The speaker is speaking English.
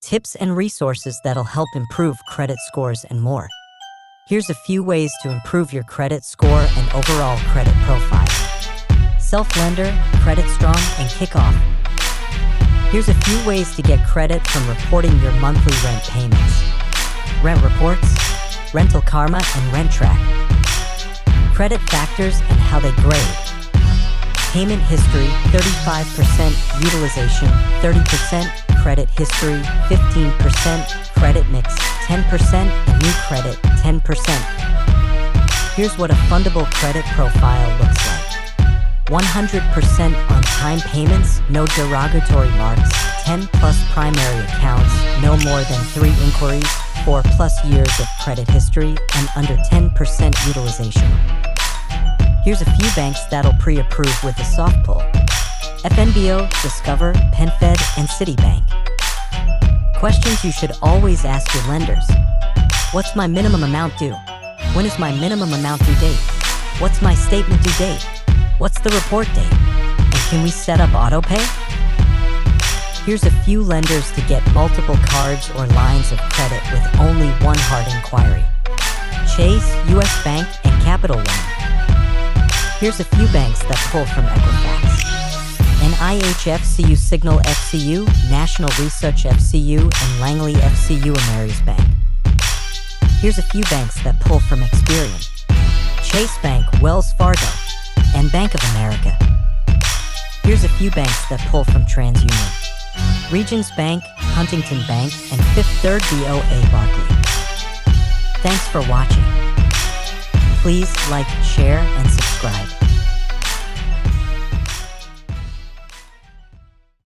tips and resources that'll help improve credit scores and more. Here's a few ways to improve your credit score and overall credit profile. Self-lender, credit strong, and kickoff. Here's a few ways to get credit from reporting your monthly rent payments. Rent reports, Rental Karma, and Rent Track. Credit factors and how they grade. Payment history, 35% utilization, 30% credit history, 15% credit mix, 10% and new credit, 10%. Here's what a fundable credit profile looks like. 100% on-time payments, no derogatory marks, 10+ primary accounts, no more than 3 inquiries, 4+ years of credit history, and under 10% utilization. Here's a few banks that'll pre-approve with a soft pull. FNBO, Discover, PenFed, and Citibank. Questions you should always ask your lenders. What's my minimum amount due? When is my minimum amount due date? What's my statement due date? What's the report date? And can we set up auto pay? Here's a few lenders to get multiple cards or lines of credit with only one hard inquiry. Chase, US Bank, and Capital One. Here's a few banks that pull from Equifax. NIH FCU, Signal FCU, National Research FCU, and Langley FCU, Ameris Bank. Here's a few banks that pull from Experian. Chase Bank, Wells Fargo, and Bank of America. Here's a few banks that pull from TransUnion. Regions Bank, Huntington Bank, and Fifth Third BOA Barclays. Thanks for watching. Please like, share, and subscribe.